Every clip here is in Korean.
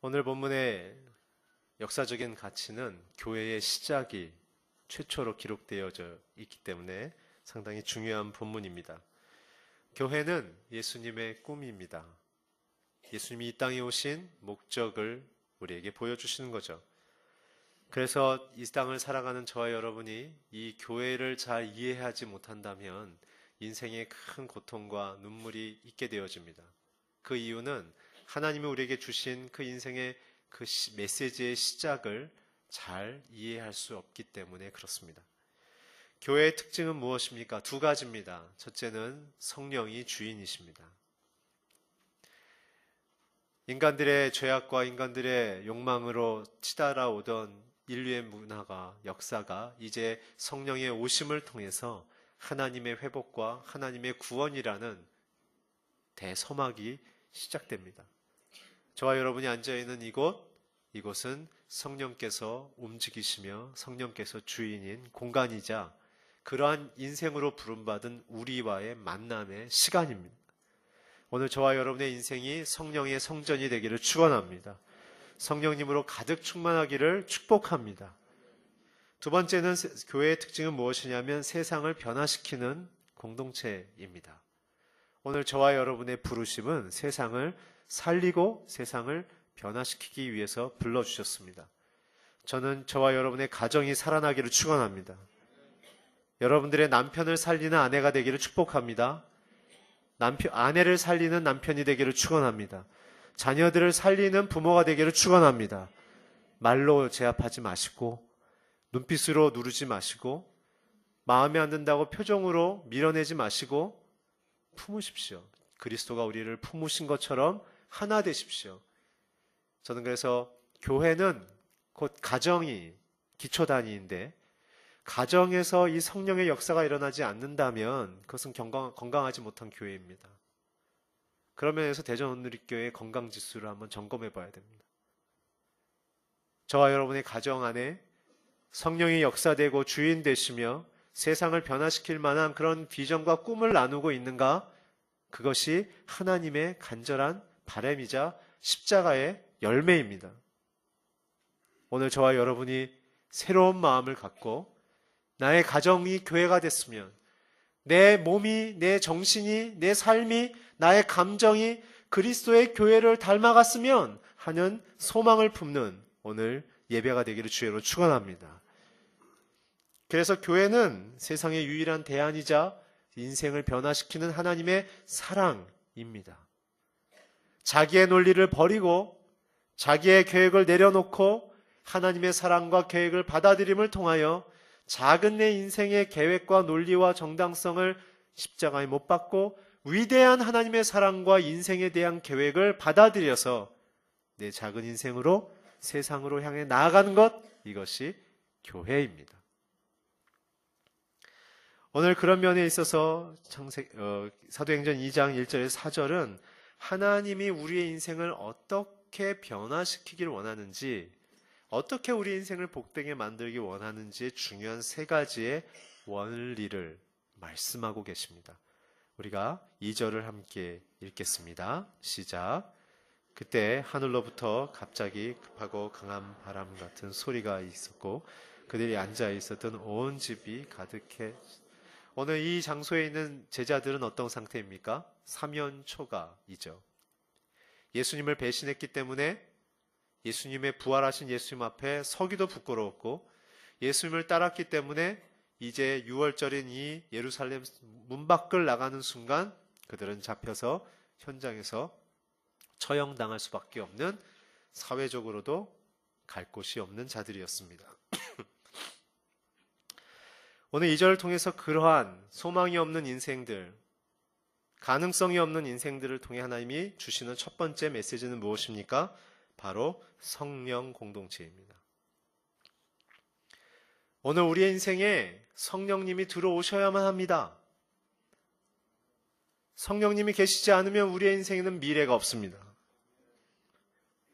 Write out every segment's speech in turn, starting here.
오늘 본문의 역사적인 가치는 교회의 시작이 최초로 기록되어져 있기 때문에 상당히 중요한 본문입니다. 교회는 예수님의 꿈입니다. 예수님이 이 땅에 오신 목적을 우리에게 보여주시는 거죠. 그래서 이 땅을 살아가는 저와 여러분이 이 교회를 잘 이해하지 못한다면 인생에 큰 고통과 눈물이 있게 되어집니다. 그 이유는 하나님이 우리에게 주신 그 인생의 그 메시지의 시작을 잘 이해할 수 없기 때문에 그렇습니다. 교회의 특징은 무엇입니까? 두 가지입니다. 첫째는 성령이 주인이십니다. 인간들의 죄악과 인간들의 욕망으로 치달아오던 인류의 문화가, 역사가 이제 성령의 오심을 통해서 하나님의 회복과 하나님의 구원이라는 대서막이 시작됩니다. 저와 여러분이 앉아있는 이곳은 성령께서 움직이시며 성령께서 주인인 공간이자 그러한 인생으로 부름받은 우리와의 만남의 시간입니다. 오늘 저와 여러분의 인생이 성령의 성전이 되기를 축원합니다. 성령님으로 가득 충만하기를 축복합니다. 두 번째는 교회의 특징은 무엇이냐면 세상을 변화시키는 공동체입니다. 오늘 저와 여러분의 부르심은 세상을 살리고 세상을 변화시키기 위해서 불러주셨습니다. 저는 저와 여러분의 가정이 살아나기를 축원합니다. 여러분들의 남편을 살리는 아내가 되기를 축복합니다. 아내를 살리는 남편이 되기를 축원합니다. 자녀들을 살리는 부모가 되기를 축원합니다. 말로 제압하지 마시고 눈빛으로 누르지 마시고 마음에 안 든다고 표정으로 밀어내지 마시고 품으십시오. 그리스도가 우리를 품으신 것처럼 하나 되십시오. 저는 그래서 교회는 곧 가정이 기초단위인데 가정에서 이 성령의 역사가 일어나지 않는다면 그것은 건강하지 못한 교회입니다. 그런 면에서 대전온누리교회의 건강지수를 한번 점검해 봐야 됩니다. 저와 여러분의 가정 안에 성령이 역사되고 주인 되시며 세상을 변화시킬 만한 그런 비전과 꿈을 나누고 있는가? 그것이 하나님의 간절한 바람이자 십자가의 열매입니다. 오늘 저와 여러분이 새로운 마음을 갖고 나의 가정이 교회가 됐으면 내 몸이, 내 정신이, 내 삶이, 나의 감정이 그리스도의 교회를 닮아갔으면 하는 소망을 품는 오늘 예배가 되기를 주의로 축원합니다. 그래서 교회는 세상의 유일한 대안이자 인생을 변화시키는 하나님의 사랑입니다. 자기의 논리를 버리고 자기의 계획을 내려놓고 하나님의 사랑과 계획을 받아들임을 통하여 작은 내 인생의 계획과 논리와 정당성을 십자가에 못 박고 위대한 하나님의 사랑과 인생에 대한 계획을 받아들여서 내 작은 인생으로 세상으로 향해 나아가는 것, 이것이 교회입니다. 오늘 그런 면에 있어서 사도행전 2장 1절에서 4절은 하나님이 우리의 인생을 어떻게 변화시키길 원하는지, 어떻게 우리 인생을 복되게 만들기 원하는지의 중요한 세 가지의 원리를 말씀하고 계십니다. 우리가 2절을 함께 읽겠습니다. 시작. 그때 하늘로부터 갑자기 급하고 강한 바람 같은 소리가 있었고 그들이 앉아 있었던 온 집이 가득해. 오늘 이 장소에 있는 제자들은 어떤 상태입니까? 사면초가이죠. 예수님을 배신했기 때문에 예수님의 부활하신 예수님 앞에 서기도 부끄러웠고 예수님을 따랐기 때문에 이제 6월절인 이 예루살렘 문 밖을 나가는 순간 그들은 잡혀서 현장에서 처형당할 수밖에 없는, 사회적으로도 갈 곳이 없는 자들이었습니다. 오늘 2절을 통해서 그러한 소망이 없는 인생들, 가능성이 없는 인생들을 통해 하나님이 주시는 첫 번째 메시지는 무엇입니까? 바로 성령 공동체입니다. 오늘 우리의 인생에 성령님이 들어오셔야만 합니다. 성령님이 계시지 않으면 우리의 인생에는 미래가 없습니다.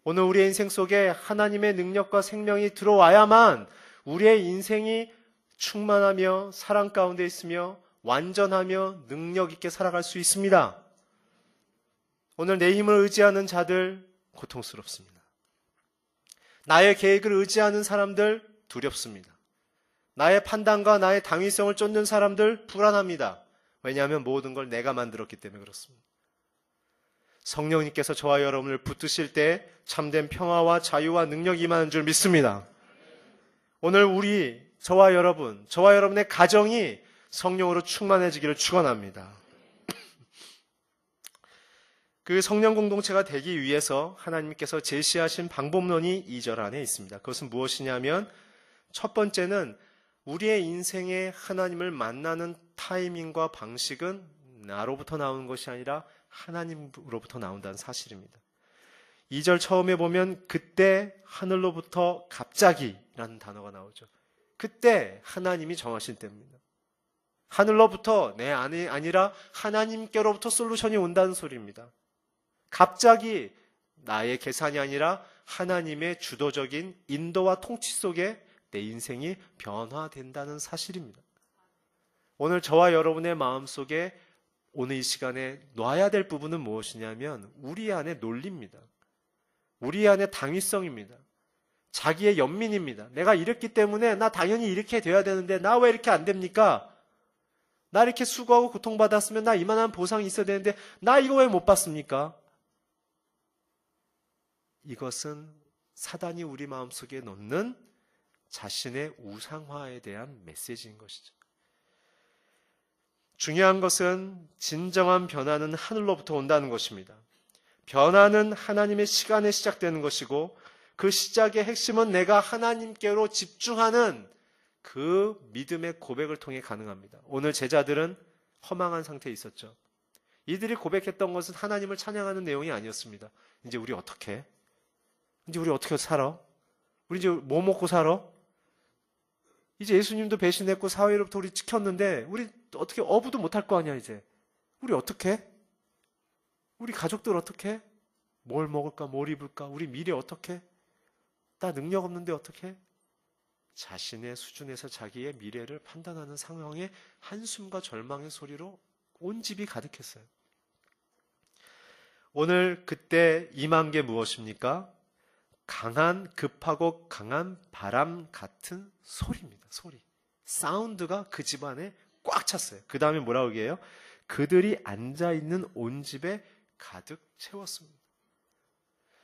오늘 우리의 인생 속에 하나님의 능력과 생명이 들어와야만 우리의 인생이 충만하며 사랑 가운데 있으며 완전하며 능력 있게 살아갈 수 있습니다. 오늘 내 힘을 의지하는 자들 고통스럽습니다. 나의 계획을 의지하는 사람들 두렵습니다. 나의 판단과 나의 당위성을 쫓는 사람들 불안합니다. 왜냐하면 모든 걸 내가 만들었기 때문에 그렇습니다. 성령님께서 저와 여러분을 붙드실 때 참된 평화와 자유와 능력이 임하는 줄 믿습니다. 오늘 저와 여러분의 가정이 성령으로 충만해지기를 축원합니다. 그 성령 공동체가 되기 위해서 하나님께서 제시하신 방법론이 2절 안에 있습니다. 그것은 무엇이냐면 첫 번째는 우리의 인생에 하나님을 만나는 타이밍과 방식은 나로부터 나오는 것이 아니라 하나님으로부터 나온다는 사실입니다. 2절 처음에 보면 그때 하늘로부터 갑자기라는 단어가 나오죠. 그때 하나님이 정하신 때입니다. 하늘로부터 내 안이 아니라 하나님께로부터 솔루션이 온다는 소리입니다. 갑자기 나의 계산이 아니라 하나님의 주도적인 인도와 통치 속에 내 인생이 변화된다는 사실입니다. 오늘 저와 여러분의 마음속에 오늘 이 시간에 놔야 될 부분은 무엇이냐면 우리 안에 논리입니다. 우리 안에 당위성입니다. 자기의 연민입니다. 내가 이랬기 때문에 나 당연히 이렇게 돼야 되는데 나 왜 이렇게 안 됩니까? 나 이렇게 수고하고 고통받았으면 나 이만한 보상이 있어야 되는데 나 이거 왜 못 받습니까? 이것은 사단이 우리 마음속에 넣는 자신의 우상화에 대한 메시지인 것이죠. 중요한 것은 진정한 변화는 하늘로부터 온다는 것입니다. 변화는 하나님의 시간에 시작되는 것이고 그 시작의 핵심은 내가 하나님께로 집중하는 그 믿음의 고백을 통해 가능합니다. 오늘 제자들은 허망한 상태에 있었죠. 이들이 고백했던 것은 하나님을 찬양하는 내용이 아니었습니다. 이제 우리 어떻게 살아? 우리 이제 뭐 먹고 살아? 이제 예수님도 배신했고 사회로부터 우리 찍혔는데 우리 어떻게 어부도 못할 거 아니야 이제. 우리 어떻게? 우리 가족들 어떻게? 뭘 먹을까? 뭘 입을까? 우리 미래 어떻게? 나 능력 없는데 어떻게? 자신의 수준에서 자기의 미래를 판단하는 상황에 한숨과 절망의 소리로 온 집이 가득했어요. 오늘 그때 임한 게 무엇입니까? 급하고 강한 바람 같은 소리입니다. 소리. 사운드가 그 집안에 꽉 찼어요. 그 다음에 뭐라고 얘기해요? 그들이 앉아있는 온 집에 가득 채웠습니다.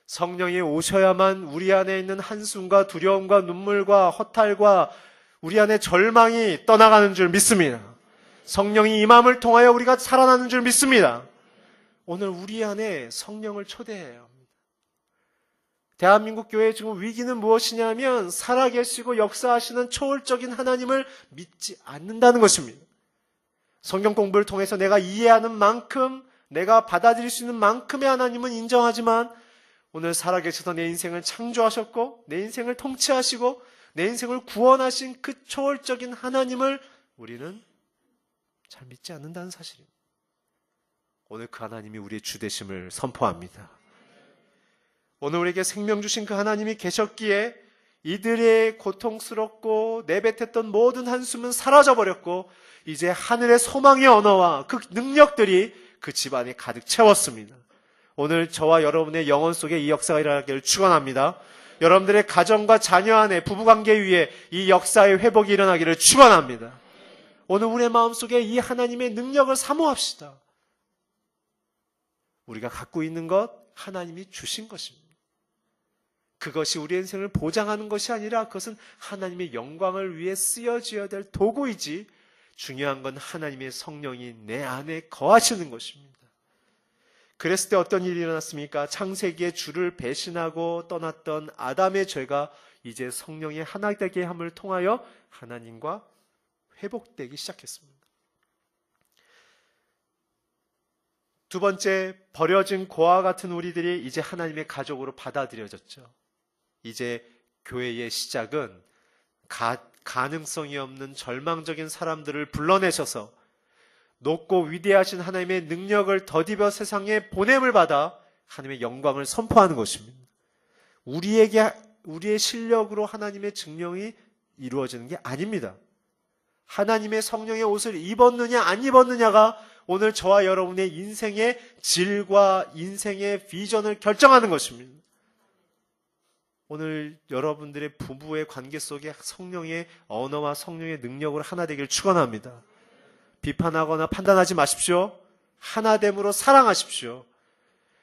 성령이 오셔야만 우리 안에 있는 한숨과 두려움과 눈물과 허탈과 우리 안에 절망이 떠나가는 줄 믿습니다. 성령이 임함을 통하여 우리가 살아나는 줄 믿습니다. 오늘 우리 안에 성령을 초대해야 합니다. 대한민국 교회의 지금 위기는 무엇이냐면 살아계시고 역사하시는 초월적인 하나님을 믿지 않는다는 것입니다. 성경 공부를 통해서 내가 이해하는 만큼, 내가 받아들일 수 있는 만큼의 하나님은 인정하지만 오늘 살아계셔서 내 인생을 창조하셨고 내 인생을 통치하시고 내 인생을 구원하신 그 초월적인 하나님을 우리는 잘 믿지 않는다는 사실입니다. 오늘 그 하나님이 우리의 주 되심을 선포합니다. 오늘 우리에게 생명 주신 그 하나님이 계셨기에 이들의 고통스럽고 내뱉었던 모든 한숨은 사라져버렸고 이제 하늘의 소망의 언어와 그 능력들이 그 집안에 가득 채웠습니다. 오늘 저와 여러분의 영혼 속에 이 역사가 일어나기를 축원합니다. 여러분들의 가정과 자녀 안에 부부관계 위에 이 역사의 회복이 일어나기를 축원합니다. 오늘 우리의 마음속에 이 하나님의 능력을 사모합시다. 우리가 갖고 있는 것 하나님이 주신 것입니다. 그것이 우리 인생을 보장하는 것이 아니라 그것은 하나님의 영광을 위해 쓰여져야 될 도구이지 중요한 건 하나님의 성령이 내 안에 거하시는 것입니다. 그랬을 때 어떤 일이 일어났습니까? 창세기에 주를 배신하고 떠났던 아담의 죄가 이제 성령의 하나 되게 함을 통하여 하나님과 회복되기 시작했습니다. 두 번째, 버려진 고아 같은 우리들이 이제 하나님의 가족으로 받아들여졌죠. 이제 교회의 시작은 가능성이 없는 절망적인 사람들을 불러내셔서 높고 위대하신 하나님의 능력을 덧입어 세상에 보냄을 받아 하나님의 영광을 선포하는 것입니다. 우리의 실력으로 하나님의 증명이 이루어지는 게 아닙니다. 하나님의 성령의 옷을 입었느냐 안 입었느냐가 오늘 저와 여러분의 인생의 질과 인생의 비전을 결정하는 것입니다. 오늘 여러분들의 부부의 관계 속에 성령의 언어와 성령의 능력으로 하나 되기를 축원합니다. 비판하거나 판단하지 마십시오. 하나됨으로 사랑하십시오.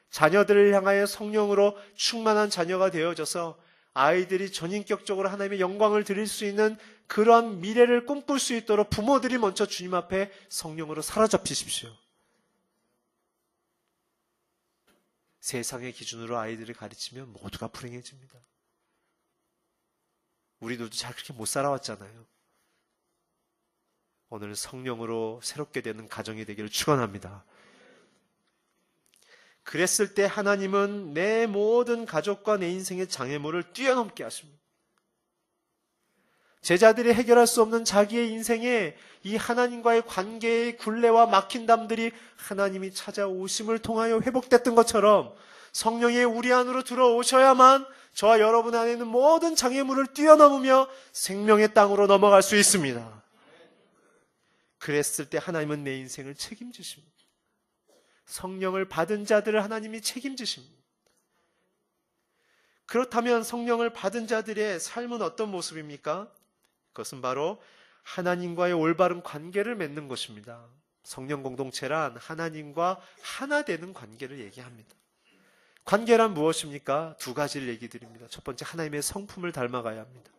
자녀들을 향하여 성령으로 충만한 자녀가 되어져서 아이들이 전인격적으로 하나님의 영광을 드릴 수 있는 그러한 미래를 꿈꿀 수 있도록 부모들이 먼저 주님 앞에 성령으로 사로잡히십시오. 세상의 기준으로 아이들을 가르치면 모두가 불행해집니다. 우리들도 잘 그렇게 못 살아왔잖아요. 오늘 성령으로 새롭게 되는 가정이 되기를 축원합니다. 그랬을 때 하나님은 내 모든 가족과 내 인생의 장애물을 뛰어넘게 하십니다. 제자들이 해결할 수 없는 자기의 인생에 이 하나님과의 관계의 굴레와 막힌 담들이 하나님이 찾아오심을 통하여 회복됐던 것처럼 성령이 우리 안으로 들어오셔야만 저와 여러분 안에 있는 모든 장애물을 뛰어넘으며 생명의 땅으로 넘어갈 수 있습니다. 그랬을 때 하나님은 내 인생을 책임지십니다. 성령을 받은 자들을 하나님이 책임지십니다. 그렇다면 성령을 받은 자들의 삶은 어떤 모습입니까? 그것은 바로 하나님과의 올바른 관계를 맺는 것입니다. 성령 공동체란 하나님과 하나 되는 관계를 얘기합니다. 관계란 무엇입니까? 두 가지를 얘기 드립니다. 첫 번째, 하나님의 성품을 닮아가야 합니다.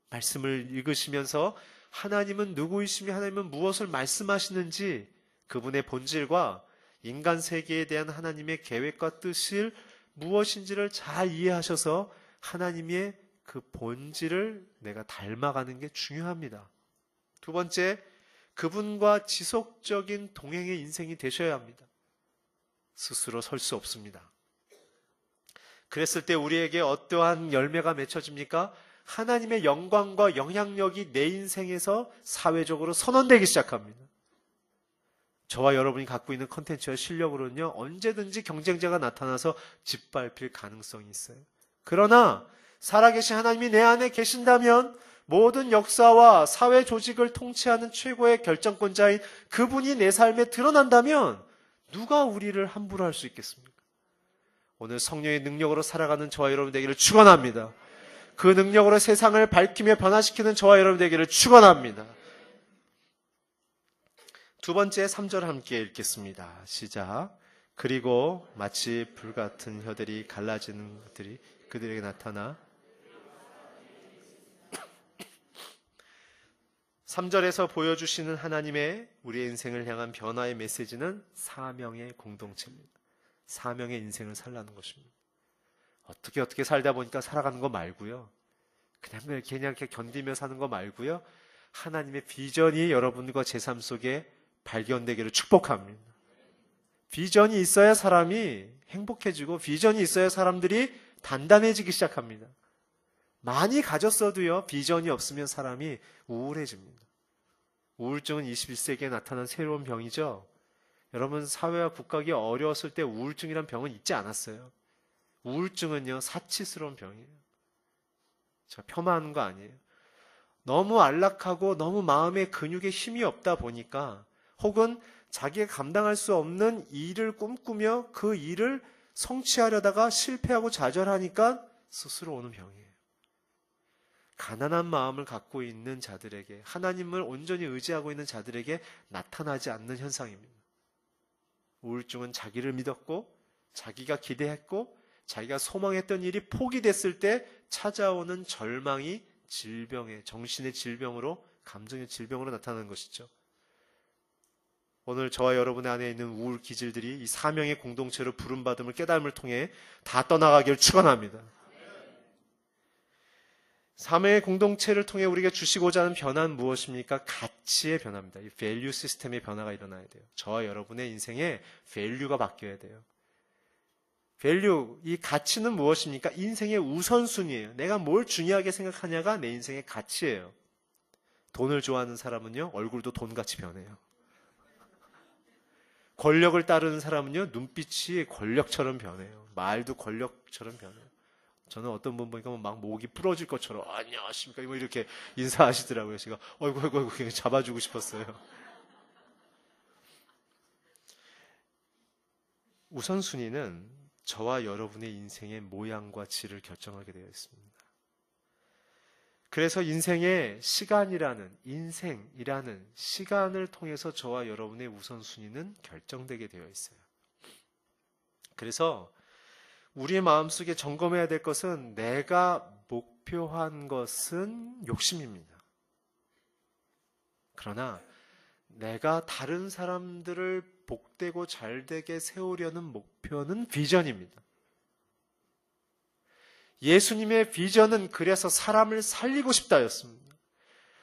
말씀을 읽으시면서 하나님은 누구이시며 하나님은 무엇을 말씀하시는지 그분의 본질과 인간 세계에 대한 하나님의 계획과 뜻을 무엇인지를 잘 이해하셔서 하나님의 그 본질을 내가 닮아가는 게 중요합니다. 두 번째, 그분과 지속적인 동행의 인생이 되셔야 합니다. 스스로 설 수 없습니다. 그랬을 때 우리에게 어떠한 열매가 맺혀집니까? 하나님의 영광과 영향력이 내 인생에서 사회적으로 선언되기 시작합니다. 저와 여러분이 갖고 있는 컨텐츠와 실력으로는요, 언제든지 경쟁자가 나타나서 짓밟힐 가능성이 있어요. 그러나 살아계신 하나님이 내 안에 계신다면 모든 역사와 사회 조직을 통치하는 최고의 결정권자인 그분이 내 삶에 드러난다면 누가 우리를 함부로 할 수 있겠습니까? 오늘 성령의 능력으로 살아가는 저와 여러분 되기를 축원합니다. 그 능력으로 세상을 밝히며 변화시키는 저와 여러분 되기를 축원합니다. 두 번째 3절 함께 읽겠습니다. 시작. 그리고 마치 불같은 혀들이 갈라지는 것들이 그들에게 나타나 3절에서 보여주시는 하나님의 우리의 인생을 향한 변화의 메시지는 사명의 공동체입니다. 사명의 인생을 살라는 것입니다. 어떻게 살다 보니까 살아가는 거 말고요. 그냥 이렇게 견디며 사는 거 말고요. 하나님의 비전이 여러분과 제 삶 속에 발견되기를 축복합니다. 비전이 있어야 사람이 행복해지고 비전이 있어야 사람들이 단단해지기 시작합니다. 많이 가졌어도요, 비전이 없으면 사람이 우울해집니다. 우울증은 21세기에 나타난 새로운 병이죠. 여러분, 사회와 국가가 어려웠을 때 우울증이란 병은 있지 않았어요. 우울증은요, 사치스러운 병이에요. 제가 폄하하는 거 아니에요. 너무 안락하고 너무 마음의 근육에 힘이 없다 보니까 혹은 자기가 감당할 수 없는 일을 꿈꾸며 그 일을 성취하려다가 실패하고 좌절하니까 스스로 오는 병이에요. 가난한 마음을 갖고 있는 자들에게, 하나님을 온전히 의지하고 있는 자들에게 나타나지 않는 현상입니다. 우울증은 자기를 믿었고 자기가 기대했고 자기가 소망했던 일이 포기됐을 때 찾아오는 절망이 질병의, 정신의 질병으로, 감정의 질병으로 나타나는 것이죠. 오늘 저와 여러분의 안에 있는 우울 기질들이 이 사명의 공동체로 부름받음을 깨달음을 통해 다 떠나가기를 축원합니다. 사명의 공동체를 통해 우리가 주시고자 하는 변화는 무엇입니까? 가치의 변화입니다. 이 밸류 시스템의 변화가 일어나야 돼요. 저와 여러분의 인생에 밸류가 바뀌어야 돼요. 밸류, 이 가치는 무엇입니까? 인생의 우선순위예요. 내가 뭘 중요하게 생각하냐가 내 인생의 가치예요. 돈을 좋아하는 사람은요, 얼굴도 돈같이 변해요. 권력을 따르는 사람은요, 눈빛이 권력처럼 변해요. 말도 권력처럼 변해요. 저는 어떤 분 보니까 막 목이 부러질 것처럼 안녕하십니까 뭐 이렇게 인사하시더라고요. 제가 어이구 그냥 잡아주고 싶었어요. 우선순위는 저와 여러분의 인생의 모양과 질을 결정하게 되어 있습니다. 그래서 인생의 인생이라는 시간을 통해서 저와 여러분의 우선순위는 결정되게 되어 있어요. 그래서 우리의 마음속에 점검해야 될 것은 내가 목표한 것은 욕심입니다. 그러나 내가 다른 사람들을 복되고 잘되게 세우려는 목표는 비전입니다. 예수님의 비전은 그래서 사람을 살리고 싶다였습니다.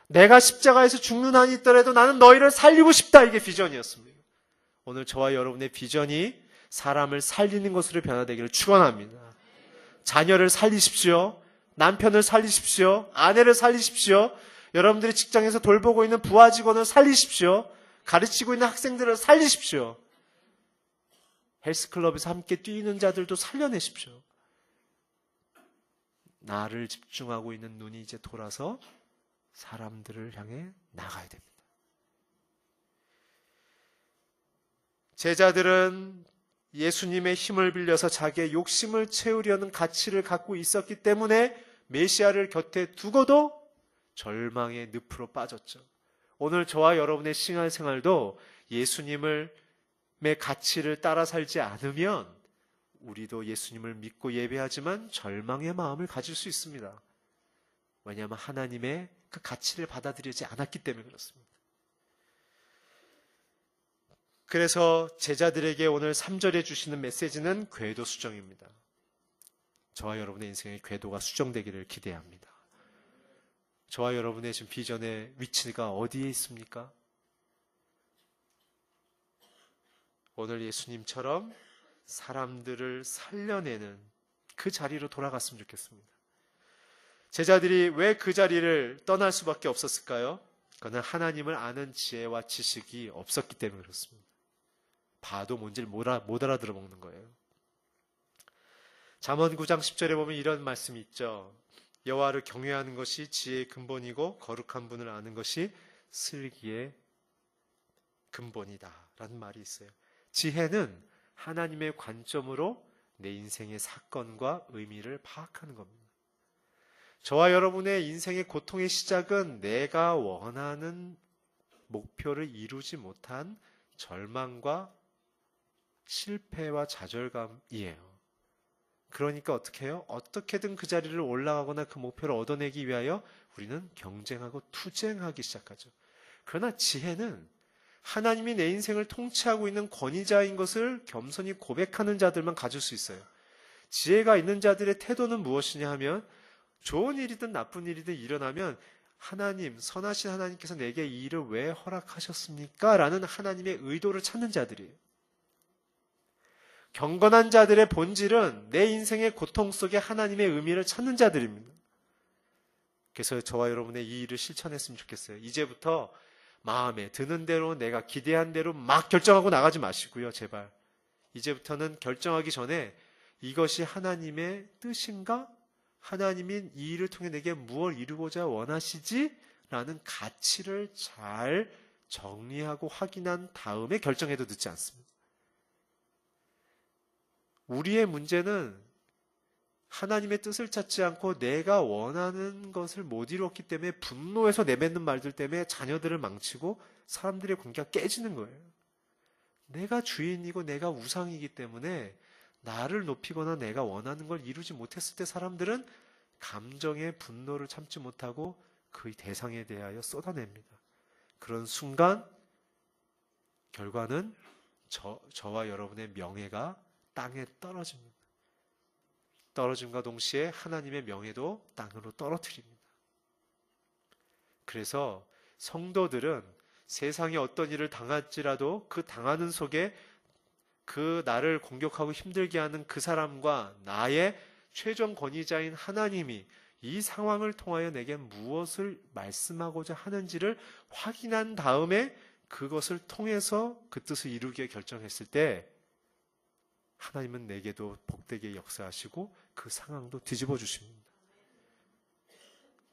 내가 십자가에서 죽는 한이 있더라도 나는 너희를 살리고 싶다, 이게 비전이었습니다. 오늘 저와 여러분의 비전이 사람을 살리는 것으로 변화되기를 축원합니다. 자녀를 살리십시오. 남편을 살리십시오. 아내를 살리십시오. 여러분들이 직장에서 돌보고 있는 부하 직원을 살리십시오. 가르치고 있는 학생들을 살리십시오. 헬스클럽에서 함께 뛰는 자들도 살려내십시오. 나를 집중하고 있는 눈이 이제 돌아서 사람들을 향해 나가야 됩니다. 제자들은 예수님의 힘을 빌려서 자기의 욕심을 채우려는 가치를 갖고 있었기 때문에 메시아를 곁에 두고도 절망의 늪으로 빠졌죠. 오늘 저와 여러분의 신앙생활도 예수님의 가치를 따라 살지 않으면 우리도 예수님을 믿고 예배하지만 절망의 마음을 가질 수 있습니다. 왜냐하면 하나님의 그 가치를 받아들이지 않았기 때문에 그렇습니다. 그래서 제자들에게 오늘 3절에 주시는 메시지는 궤도 수정입니다. 저와 여러분의 인생의 궤도가 수정되기를 기대합니다. 저와 여러분의 지금 비전의 위치가 어디에 있습니까? 오늘 예수님처럼 사람들을 살려내는 그 자리로 돌아갔으면 좋겠습니다. 제자들이 왜 그 자리를 떠날 수밖에 없었을까요? 그는 하나님을 아는 지혜와 지식이 없었기 때문에 그렇습니다. 봐도 뭔지를 못 알아들어 먹는 거예요. 잠언 9장 10절에 보면 이런 말씀이 있죠. 여호와를 경외하는 것이 지혜의 근본이고 거룩한 분을 아는 것이 슬기의 근본이다 라는 말이 있어요. 지혜는 하나님의 관점으로 내 인생의 사건과 의미를 파악하는 겁니다. 저와 여러분의 인생의 고통의 시작은 내가 원하는 목표를 이루지 못한 절망과 실패와 좌절감이에요. 그러니까 어떻게 해요? 어떻게든 그 자리를 올라가거나 그 목표를 얻어내기 위하여 우리는 경쟁하고 투쟁하기 시작하죠. 그러나 지혜는 하나님이 내 인생을 통치하고 있는 권위자인 것을 겸손히 고백하는 자들만 가질 수 있어요. 지혜가 있는 자들의 태도는 무엇이냐 하면 좋은 일이든 나쁜 일이든 일어나면 하나님, 선하신 하나님께서 내게 이 일을 왜 허락하셨습니까? 라는 하나님의 의도를 찾는 자들이에요. 경건한 자들의 본질은 내 인생의 고통 속에 하나님의 의미를 찾는 자들입니다. 그래서 저와 여러분의 이 일을 실천했으면 좋겠어요. 이제부터 마음에 드는 대로 내가 기대한 대로 막 결정하고 나가지 마시고요. 제발. 이제부터는 결정하기 전에 이것이 하나님의 뜻인가? 하나님이 이 일을 통해 내게 무엇을 이루고자 원하시지? 라는 가치를 잘 정리하고 확인한 다음에 결정해도 늦지 않습니다. 우리의 문제는 하나님의 뜻을 찾지 않고 내가 원하는 것을 못 이루었기 때문에 분노해서 내뱉는 말들 때문에 자녀들을 망치고 사람들의 관계가 깨지는 거예요. 내가 주인이고 내가 우상이기 때문에 나를 높이거나 내가 원하는 걸 이루지 못했을 때 사람들은 감정의 분노를 참지 못하고 그 대상에 대하여 쏟아냅니다. 그런 순간 결과는 저와 여러분의 명예가 땅에 떨어집니다. 떨어짐과 동시에 하나님의 명예도 땅으로 떨어뜨립니다. 그래서 성도들은 세상에 어떤 일을 당할지라도 그 당하는 속에 그 나를 공격하고 힘들게 하는 그 사람과 나의 최종 권위자인 하나님이 이 상황을 통하여 내게 무엇을 말씀하고자 하는지를 확인한 다음에 그것을 통해서 그 뜻을 이루기에 결정했을 때 하나님은 내게도 복되게 역사하시고 그 상황도 뒤집어 주십니다.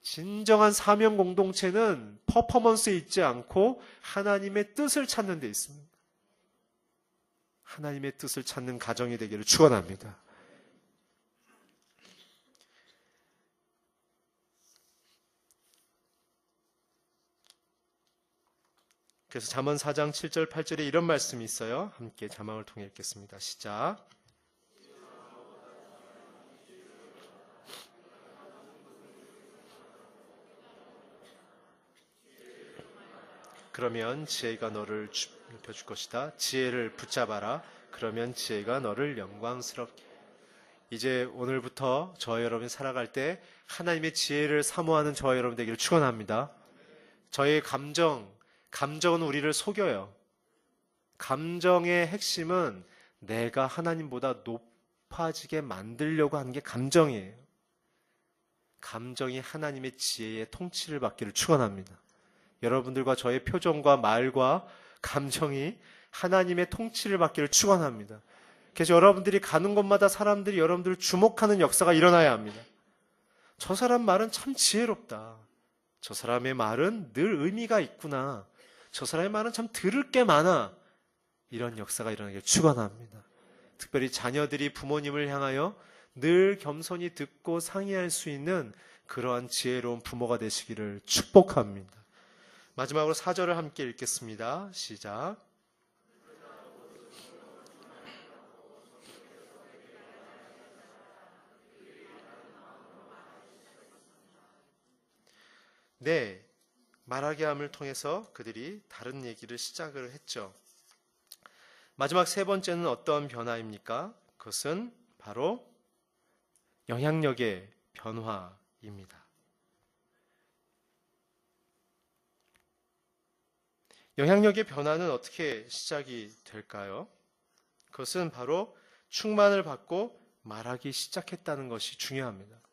진정한 사명 공동체는 퍼포먼스에 있지 않고 하나님의 뜻을 찾는 데 있습니다. 하나님의 뜻을 찾는 가정이 되기를 축원합니다. 그래서 잠언 4장 7절 8절에 이런 말씀이 있어요. 함께 자막을 통해 읽겠습니다. 시작. 그러면 지혜가 너를 높여줄 것이다. 지혜를 붙잡아라. 그러면 지혜가 너를 영광스럽게. 이제 오늘부터 저와 여러분이 살아갈 때 하나님의 지혜를 사모하는 저와 여러분 되기를 축원합니다. 저의 감정은 우리를 속여요. 감정의 핵심은 내가 하나님보다 높아지게 만들려고 하는 게 감정이에요. 감정이 하나님의 지혜의 통치를 받기를 축원합니다. 여러분들과 저의 표정과 말과 감정이 하나님의 통치를 받기를 축원합니다. 그래서 여러분들이 가는 곳마다 사람들이 여러분들을 주목하는 역사가 일어나야 합니다. 저 사람 말은 참 지혜롭다. 저 사람의 말은 늘 의미가 있구나. 저 사람의 말은 참 들을 게 많아. 이런 역사가 일어나길 축원합니다. 특별히 자녀들이 부모님을 향하여 늘 겸손히 듣고 상의할 수 있는 그러한 지혜로운 부모가 되시기를 축복합니다. 마지막으로 4절을 함께 읽겠습니다. 시작. 네, 말하게 함을 통해서 그들이 다른 얘기를 시작을 했죠. 마지막 세 번째는 어떤 변화입니까? 그것은 바로 영향력의 변화입니다. 영향력의 변화는 어떻게 시작이 될까요? 그것은 바로 충만을 받고 말하기 시작했다는 것이 중요합니다.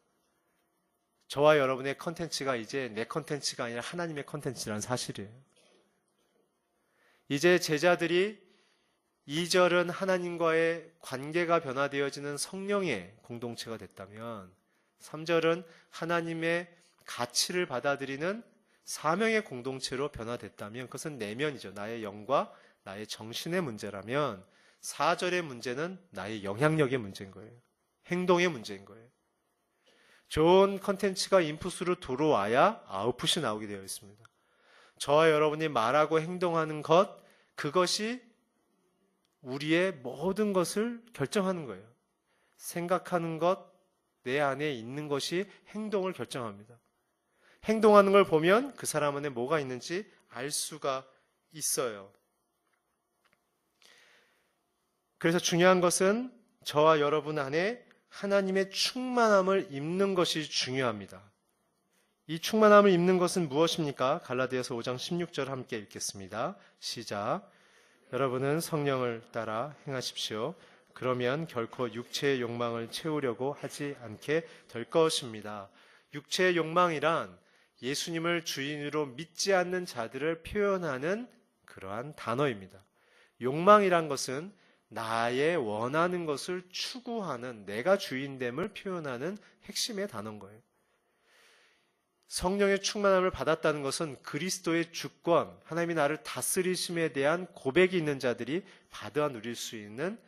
저와 여러분의 컨텐츠가 이제 내 컨텐츠가 아니라 하나님의 컨텐츠라는 사실이에요. 이제 제자들이 2절은 하나님과의 관계가 변화되어지는 성령의 공동체가 됐다면 3절은 하나님의 가치를 받아들이는 사명의 공동체로 변화됐다면 그것은 내면이죠. 나의 영과 나의 정신의 문제라면 4절의 문제는 나의 영향력의 문제인 거예요. 행동의 문제인 거예요. 좋은 컨텐츠가 인풋으로 들어와야 아웃풋이 나오게 되어 있습니다. 저와 여러분이 말하고 행동하는 것, 그것이 우리의 모든 것을 결정하는 거예요. 생각하는 것, 내 안에 있는 것이 행동을 결정합니다. 행동하는 걸 보면 그 사람 안에 뭐가 있는지 알 수가 있어요. 그래서 중요한 것은 저와 여러분 안에 하나님의 충만함을 입는 것이 중요합니다. 이 충만함을 입는 것은 무엇입니까? 갈라디아서 5장 16절 함께 읽겠습니다. 시작. 여러분은 성령을 따라 행하십시오. 그러면 결코 육체의 욕망을 채우려고 하지 않게 될 것입니다. 육체의 욕망이란 예수님을 주인으로 믿지 않는 자들을 표현하는 그러한 단어입니다. 욕망이란 것은 나의 원하는 것을 추구하는 내가 주인됨을 표현하는 핵심의 단어인 거예요. 성령의 충만함을 받았다는 것은 그리스도의 주권, 하나님이 나를 다스리심에 대한 고백이 있는 자들이 받아 누릴 수 있는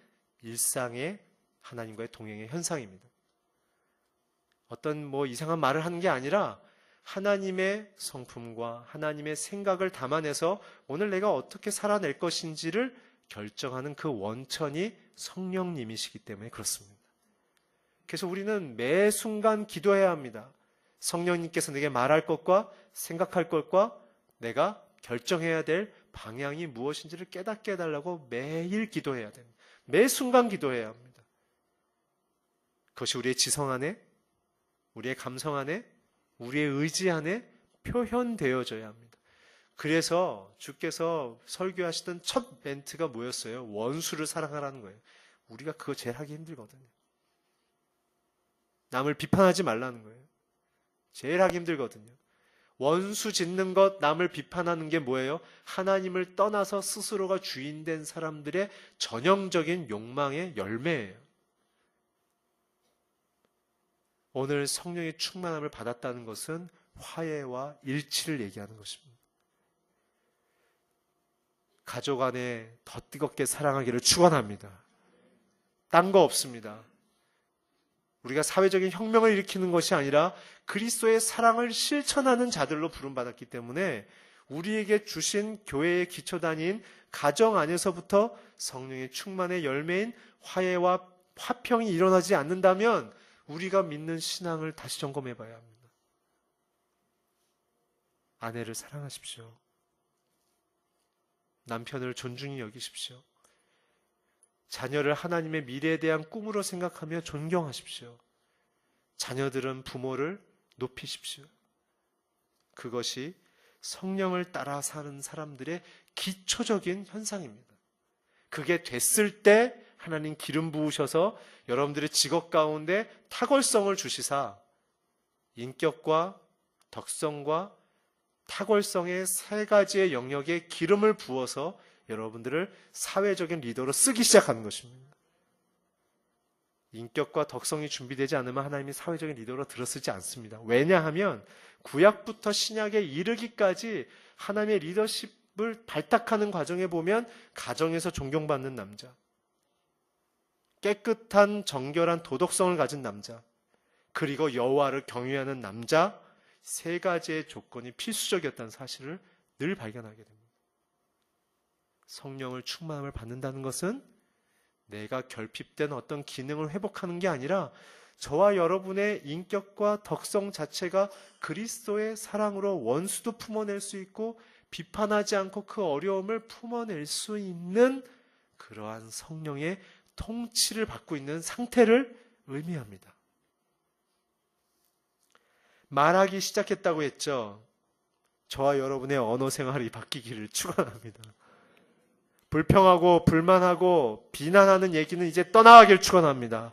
일상의 하나님과의 동행의 현상입니다. 어떤 이상한 말을 하는 게 아니라 하나님의 성품과 하나님의 생각을 담아내서 오늘 내가 어떻게 살아낼 것인지를 결정하는 그 원천이 성령님이시기 때문에 그렇습니다. 그래서 우리는 매 순간 기도해야 합니다. 성령님께서 내게 말할 것과 생각할 것과 내가 결정해야 될 방향이 무엇인지를 깨닫게 해달라고 매일 기도해야 됩니다. 매 순간 기도해야 합니다. 그것이 우리의 지성 안에, 우리의 감성 안에, 우리의 의지 안에 표현되어져야 합니다. 그래서 주께서 설교하시던 첫 멘트가 뭐였어요? 원수를 사랑하라는 거예요. 우리가 그거 제일 하기 힘들거든요. 남을 비판하지 말라는 거예요. 제일 하기 힘들거든요. 원수 짓는 것, 남을 비판하는 게 뭐예요? 하나님을 떠나서 스스로가 주인된 사람들의 전형적인 욕망의 열매예요. 오늘 성령의 충만함을 받았다는 것은 화해와 일치를 얘기하는 것입니다. 가족 안에 더 뜨겁게 사랑하기를 축원합니다. 딴 거 없습니다. 우리가 사회적인 혁명을 일으키는 것이 아니라 그리스도의 사랑을 실천하는 자들로 부름받았기 때문에 우리에게 주신 교회의 기초단위인 가정 안에서부터 성령의 충만의 열매인 화해와 화평이 일어나지 않는다면 우리가 믿는 신앙을 다시 점검해 봐야 합니다. 아내를 사랑하십시오. 남편을 존중히 여기십시오. 자녀를 하나님의 미래에 대한 꿈으로 생각하며 존경하십시오. 자녀들은 부모를 높이십시오. 그것이 성령을 따라 사는 사람들의 기초적인 현상입니다. 그게 됐을 때 하나님 기름 부으셔서 여러분들의 직업 가운데 탁월성을 주시사 인격과 덕성과 탁월성의 세 가지의 영역에 기름을 부어서 여러분들을 사회적인 리더로 쓰기 시작하는 것입니다. 인격과 덕성이 준비되지 않으면 하나님이 사회적인 리더로 들어쓰지 않습니다. 왜냐하면 구약부터 신약에 이르기까지 하나님의 리더십을 발탁하는 과정에 보면 가정에서 존경받는 남자, 깨끗한 정결한 도덕성을 가진 남자, 그리고 여호와를 경외하는 남자, 세 가지의 조건이 필수적이었다는 사실을 늘 발견하게 됩니다. 성령을 충만함을 받는다는 것은 내가 결핍된 어떤 기능을 회복하는 게 아니라 저와 여러분의 인격과 덕성 자체가 그리스도의 사랑으로 원수도 품어낼 수 있고 비판하지 않고 그 어려움을 품어낼 수 있는 그러한 성령의 통치를 받고 있는 상태를 의미합니다. 말하기 시작했다고 했죠. 저와 여러분의 언어 생활이 바뀌기를 축원합니다. 불평하고 불만하고 비난하는 얘기는 이제 떠나가길 축원합니다.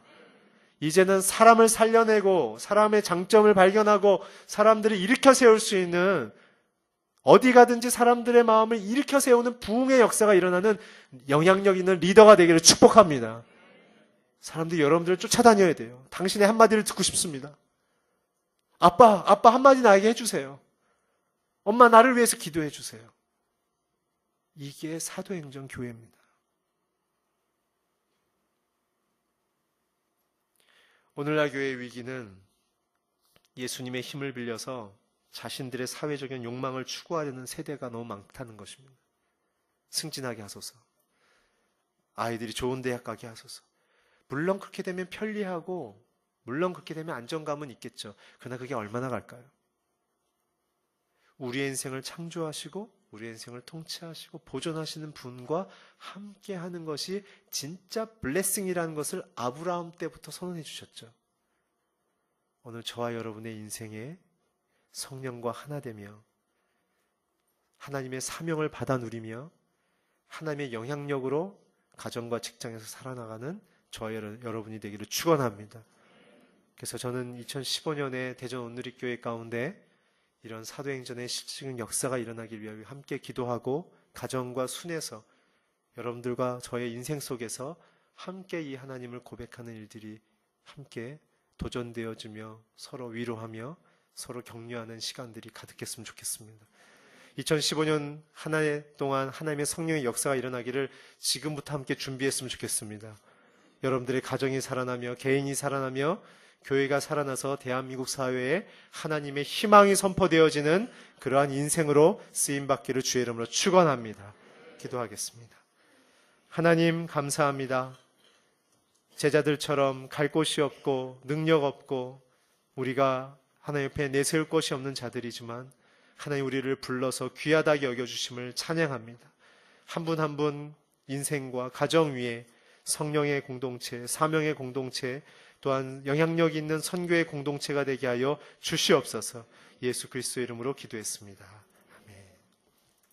이제는 사람을 살려내고 사람의 장점을 발견하고 사람들을 일으켜 세울 수 있는, 어디 가든지 사람들의 마음을 일으켜 세우는 부흥의 역사가 일어나는 영향력 있는 리더가 되기를 축복합니다. 사람들이 여러분들을 쫓아다녀야 돼요. 당신의 한마디를 듣고 싶습니다. 아빠 한마디 나에게 해주세요. 엄마 나를 위해서 기도해 주세요. 이게 사도행전 교회입니다. 오늘날 교회의 위기는 예수님의 힘을 빌려서 자신들의 사회적인 욕망을 추구하려는 세대가 너무 많다는 것입니다. 승진하게 하소서. 아이들이 좋은 대학 가게 하소서. 물론 그렇게 되면 편리하고 물론 그렇게 되면 안정감은 있겠죠. 그러나 그게 얼마나 갈까요? 우리의 인생을 창조하시고 우리의 인생을 통치하시고 보존하시는 분과 함께 하는 것이 진짜 블레싱이라는 것을 아브라함 때부터 선언해 주셨죠. 오늘 저와 여러분의 인생에 성령과 하나 되며 하나님의 사명을 받아 누리며 하나님의 영향력으로 가정과 직장에서 살아나가는 저와 여러분이 되기를 축원합니다. 그래서 저는 2015년에 대전 온누리교회 가운데 이런 사도행전의 실질적인 역사가 일어나길 위하여 함께 기도하고 가정과 순에서 여러분들과 저의 인생 속에서 함께 이 하나님을 고백하는 일들이 함께 도전되어지며 서로 위로하며 서로 격려하는 시간들이 가득했으면 좋겠습니다. 2015년 한 해 동안 하나님의 성령의 역사가 일어나기를 지금부터 함께 준비했으면 좋겠습니다. 여러분들의 가정이 살아나며 개인이 살아나며 교회가 살아나서 대한민국 사회에 하나님의 희망이 선포되어지는 그러한 인생으로 쓰임받기를 주의 이름으로 축원합니다. 기도하겠습니다. 하나님 감사합니다. 제자들처럼 갈 곳이 없고 능력 없고 우리가 하나님 옆에 내세울 것이 없는 자들이지만 하나님 우리를 불러서 귀하다게 여겨주심을 찬양합니다. 한 분 한 분 인생과 가정 위에 성령의 공동체, 사명의 공동체, 또한 영향력 있는 선교의 공동체가 되게 하여 주시옵소서. 예수 그리스도의 이름으로 기도했습니다.